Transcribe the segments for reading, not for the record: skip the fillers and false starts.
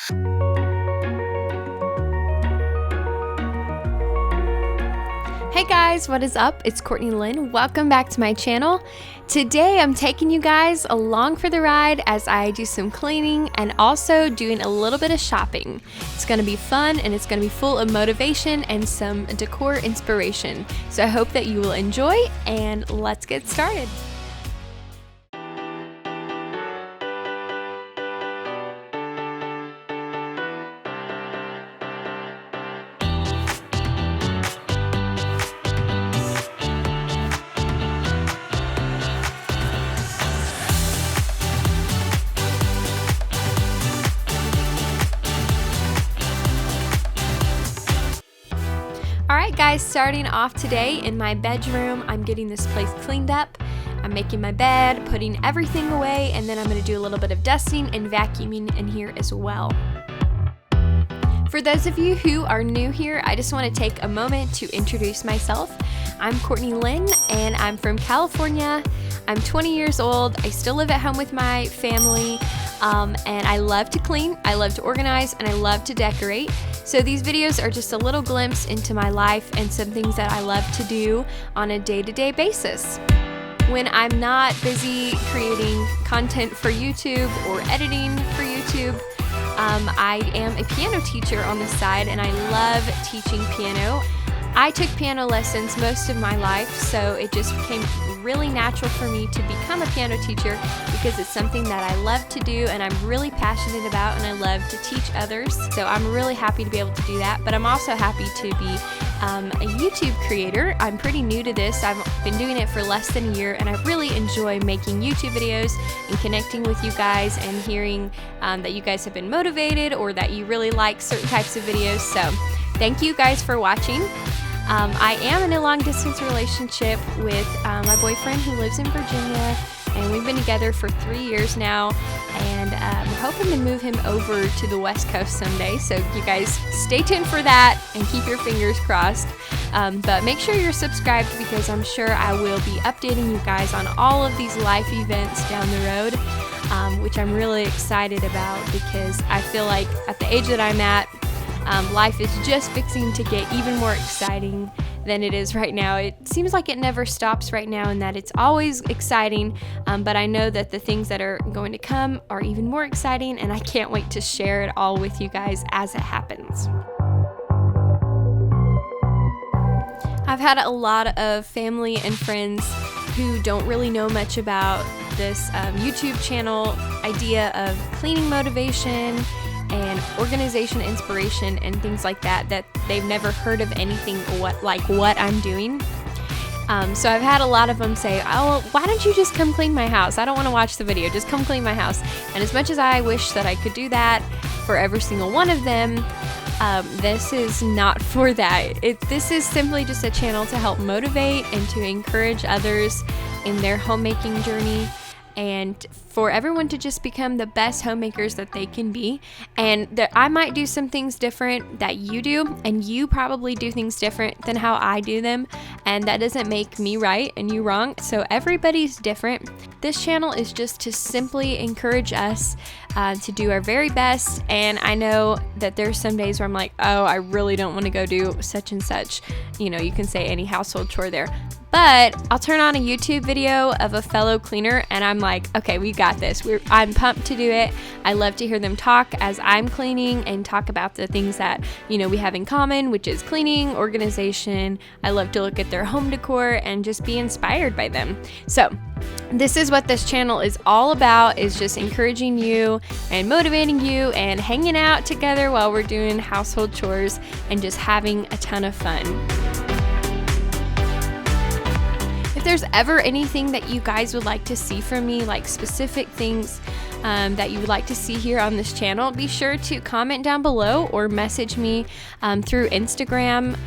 Hey guys, what is up? It's Courtney Lynn. Welcome back to my channel. Today I'm taking you guys along for the ride as I do some cleaning and also doing a little bit of shopping. It's going to be fun and it's going to be full of motivation and some decor inspiration. So I hope that you will enjoy, and let's get started. Alright guys, starting off today in my bedroom, I'm getting this place cleaned up. I'm making my bed, putting everything away, and then I'm going to do a little bit of dusting and vacuuming in here as well. For those of you who are new here, I just want to take a moment to introduce myself. I'm Courtney Lynn and I'm from California. I'm 20 years old. I still live at home with my family. And I love to clean, I love to organize, and I love to decorate. So these videos are just a little glimpse into my life and some things that I love to do on a day-to-day basis. When I'm not busy creating content for YouTube or editing for YouTube, I am a piano teacher on the side, and I love teaching piano. I took piano lessons most of my life, so it just became really natural for me to become a piano teacher because it's something that I love to do and I'm really passionate about, and I love to teach others. So I'm really happy to be able to do that, but I'm also happy to be a YouTube creator. I'm pretty new to this. I've been doing it for less than a year, and I really enjoy making YouTube videos and connecting with you guys and hearing that you guys have been motivated or that you really like certain types of videos. So thank you guys for watching. I am in a long-distance relationship with my boyfriend who lives in Virginia, and we've been together for 3 years now, and we're hoping to move him over to the West Coast someday, so you guys stay tuned for that and keep your fingers crossed. But make sure you're subscribed because I'm sure I will be updating you guys on all of these life events down the road, which I'm really excited about because I feel like at the age that I'm at, life is just fixing to get even more exciting than it is right now. It seems like it never stops right now and that it's always exciting, but I know that the things that are going to come are even more exciting, and I can't wait to share it all with you guys as it happens. I've had a lot of family and friends who don't really know much about this YouTube channel idea of cleaning motivation and organization inspiration and things like that they've never heard of anything like what I'm doing. So I've had a lot of them say, oh, why don't you just come clean my house? I don't want to watch the video, just come clean my house. And as much as I wish that I could do that for every single one of them, this is not for that. This is simply just a channel to help motivate and to encourage others in their homemaking journey, and for everyone to just become the best homemakers that they can be. And that I might do some things different that you do, and you probably do things different than how I do them, and that doesn't make me right and you wrong. So everybody's different. This channel is just to simply encourage us to do our very best. And I know that there's some days where I'm like, oh, I really don't want to go do such and such. You know, you can say any household chore there. But I'll turn on a YouTube video of a fellow cleaner and I'm like, okay, we got this. I'm pumped to do it. I love to hear them talk as I'm cleaning and talk about the things that, you know, we have in common, which is cleaning, organization. I love to look at their home decor and just be inspired by them. So this is what this channel is all about, is just encouraging you and motivating you and hanging out together while we're doing household chores and just having a ton of fun. If there's ever anything that you guys would like to see from me, like specific things that you would like to see here on this channel, be sure to comment down below or message me through Instagram.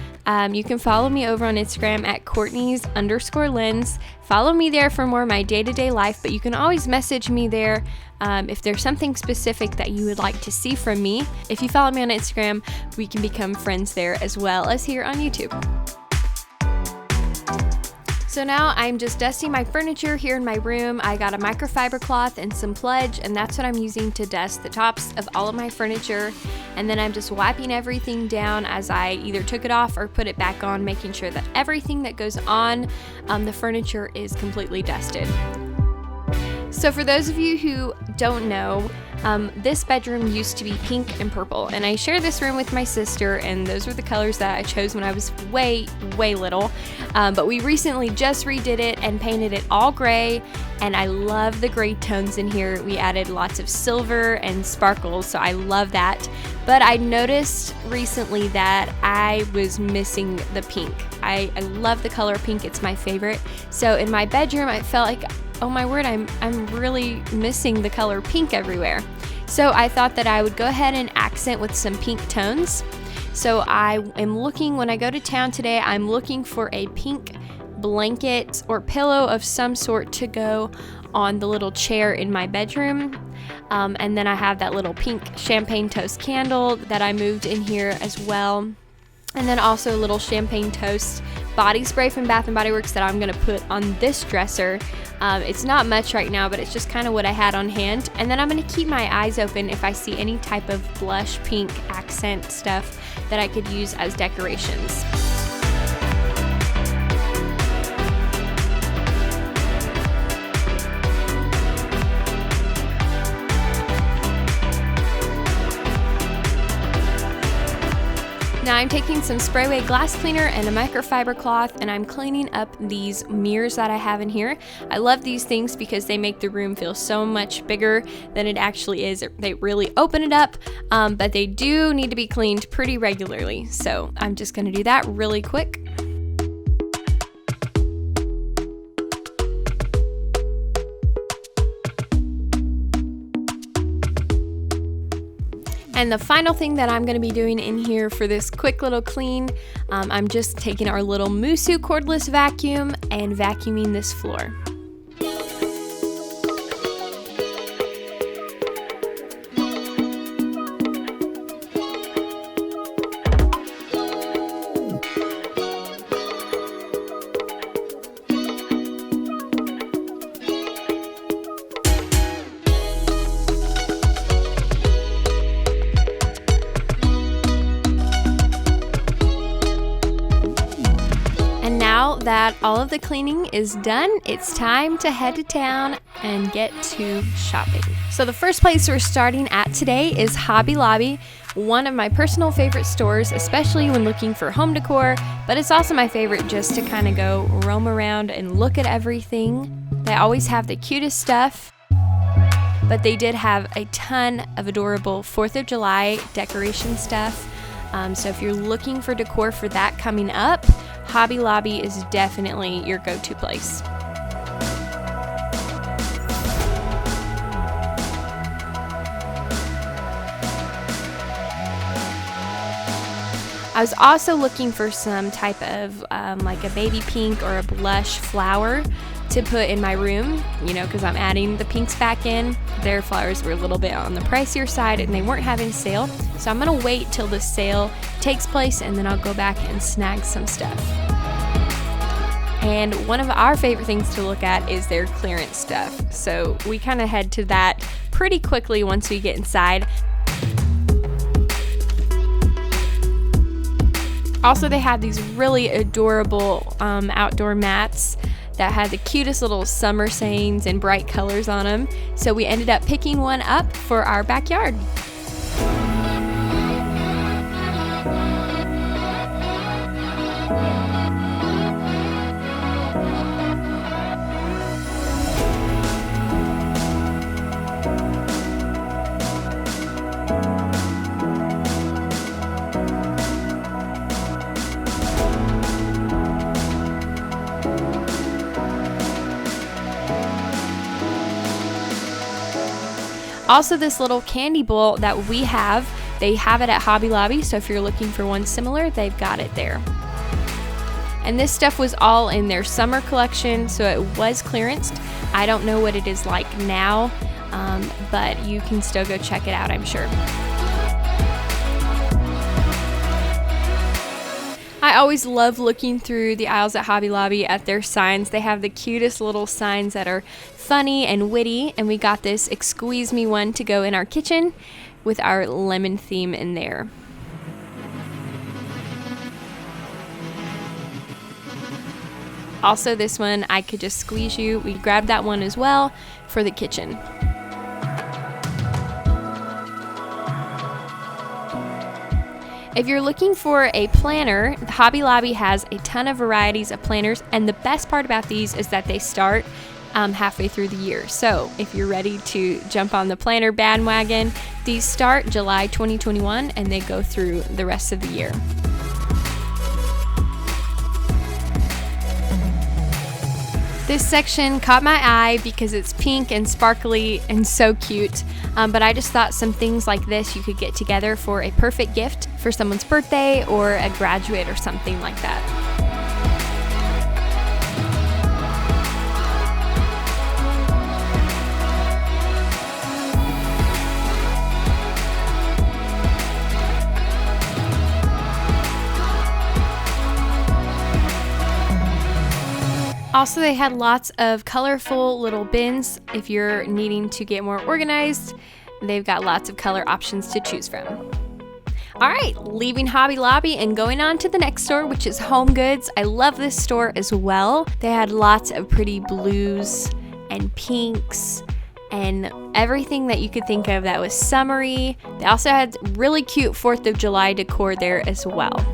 You can follow me over on Instagram at Courtney's_lens. Follow me there for more of my day-to-day life, but you can always message me there if there's something specific that you would like to see from me. If you follow me on Instagram, we can become friends there as well as here on YouTube. So now I'm just dusting my furniture here in my room. I got a microfiber cloth and some Pledge, and that's what I'm using to dust the tops of all of my furniture. And then I'm just wiping everything down as I either took it off or put it back on, making sure that everything that goes on the furniture is completely dusted. So for those of you who don't know, this bedroom used to be pink and purple, and I share this room with my sister, and those were the colors that I chose when I was way little. But we recently just redid it and painted it all gray, and I love the gray tones in here. We added lots of silver and sparkles, so I love that. But I noticed recently that I was missing the pink. I love the color pink, it's my favorite. So in my bedroom, I felt like, oh my word, I'm really missing the color pink everywhere. So I thought that I would go ahead and accent with some pink tones. So I am looking, when I go to town today, I'm looking for a pink blanket or pillow of some sort to go on the little chair in my bedroom. And then I have that little pink champagne toast candle that I moved in here as well. And then also a little champagne toast body spray from Bath & Body Works that I'm going to put on this dresser. It's not much right now, but it's just kind of what I had on hand. And then I'm going to keep my eyes open if I see any type of blush pink accent stuff that I could use as decorations. Now I'm taking some Sprayway glass cleaner and a microfiber cloth, and I'm cleaning up these mirrors that I have in here. I love these things because they make the room feel so much bigger than it actually is. They really open it up, but they do need to be cleaned pretty regularly. So I'm just going to do that really quick. And the final thing that I'm going to be doing in here for this quick little clean, I'm just taking our little Musu cordless vacuum and vacuuming this floor. Now that all of the cleaning is done, it's time to head to town and get to shopping. So the first place we're starting at today is Hobby Lobby, one of my personal favorite stores, especially when looking for home decor, but it's also my favorite just to kind of go roam around and look at everything. They always have the cutest stuff, but they did have a ton of adorable 4th of July decoration stuff. So if you're looking for decor for that coming up, Hobby Lobby is definitely your go-to place. I was also looking for some type of like a baby pink or a blush flower to put in my room, you know, because I'm adding the pinks back in. Their flowers were a little bit on the pricier side and they weren't having a sale. So I'm gonna wait till the sale takes place and then I'll go back and snag some stuff. And one of our favorite things to look at is their clearance stuff. So we kind of head to that pretty quickly once we get inside. Also, they have these really adorable outdoor mats that had the cutest little summer sayings and bright colors on them. So we ended up picking one up for our backyard. Also, this little candy bowl that we have, they have it at Hobby Lobby, so if you're looking for one similar, they've got it there. And this stuff was all in their summer collection, so it was clearanced. I don't know what it is like now, but you can still go check it out, I'm sure. I always love looking through the aisles at Hobby Lobby at their signs. They have the cutest little signs that are funny and witty, and we got this Squeeze Me one to go in our kitchen with our lemon theme in there. Also, this one, I Could Just Squeeze You. We grabbed that one as well for the kitchen. If you're looking for a planner, Hobby Lobby has a ton of varieties of planners, and the best part about these is that they start halfway through the year. So if you're ready to jump on the planner bandwagon, these start July 2021 and they go through the rest of the year. This section caught my eye because it's pink and sparkly and so cute, but I just thought some things like this you could get together for a perfect gift for someone's birthday or a graduate or something like that. Also, they had lots of colorful little bins if you're needing to get more organized. They've got lots of color options to choose from. All right, leaving Hobby Lobby and going on to the next store, which is Home Goods. I love this store as well. They had lots of pretty blues and pinks and everything that you could think of that was summery. They also had really cute 4th of July decor there as well.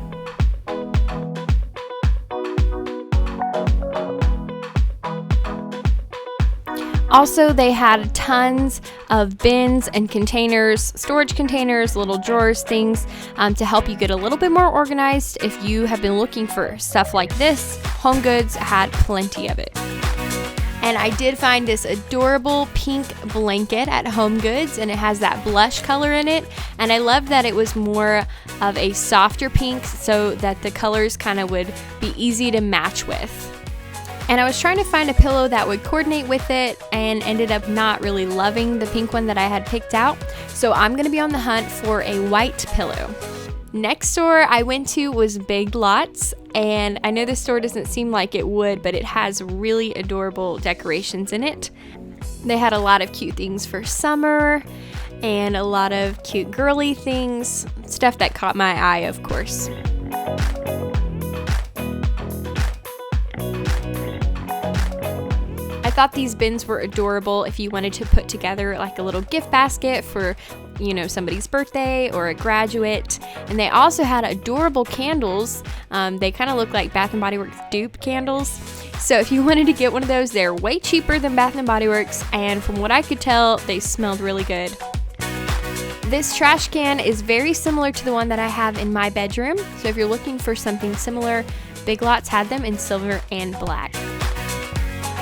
Also, they had tons of bins and containers, storage containers, little drawers, things to help you get a little bit more organized. If you have been looking for stuff like this, Home Goods had plenty of it. And I did find this adorable pink blanket at Home Goods, and it has that blush color in it. And I love that it was more of a softer pink so that the colors kind of would be easy to match with. And I was trying to find a pillow that would coordinate with it and ended up not really loving the pink one that I had picked out. So I'm going to be on the hunt for a white pillow. Next store I went to was Big Lots, and I know this store doesn't seem like it would, but it has really adorable decorations in it. They had a lot of cute things for summer and a lot of cute girly things, stuff that caught my eye, of course. I thought these bins were adorable if you wanted to put together like a little gift basket for, you know, somebody's birthday or a graduate. And they also had adorable candles. They kind of look like Bath & Body Works dupe candles. So if you wanted to get one of those, they're way cheaper than Bath & Body Works, and from what I could tell, they smelled really good. This trash can is very similar to the one that I have in my bedroom. So if you're looking for something similar, Big Lots had them in silver and black.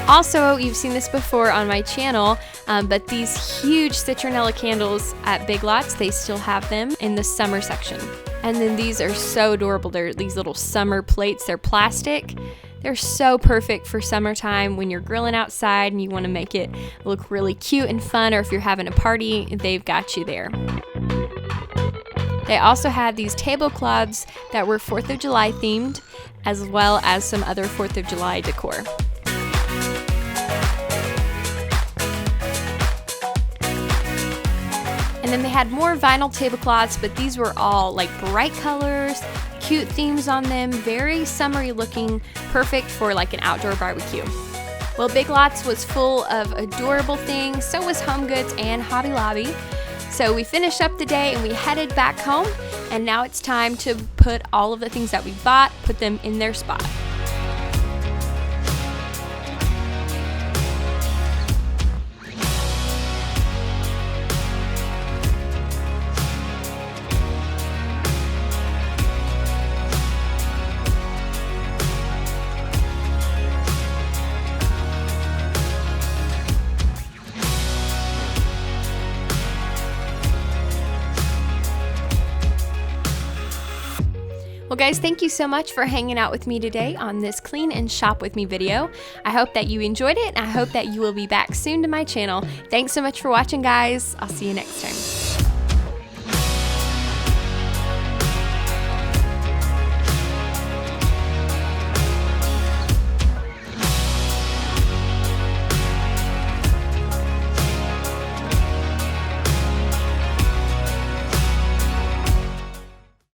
Also, you've seen this before on my channel, but these huge citronella candles at Big Lots, they still have them in the summer section. And then these are so adorable. They're these little summer plates. They're plastic. They're so perfect for summertime when you're grilling outside and you want to make it look really cute and fun, or if you're having a party, they've got you there. They also had these tablecloths that were 4th of July themed, as well as some other 4th of July decor. And then they had more vinyl tablecloths, but these were all like bright colors, cute themes on them, very summery looking, perfect for like an outdoor barbecue. Well, Big Lots was full of adorable things, so was Home Goods and Hobby Lobby. So we finished up the day and we headed back home, and now it's time to put all of the things that we bought, put them in their spot. Well guys, thank you so much for hanging out with me today on this Clean and Shop With Me video. I hope that you enjoyed it, and I hope that you will be back soon to my channel. Thanks so much for watching, guys. I'll see you next time.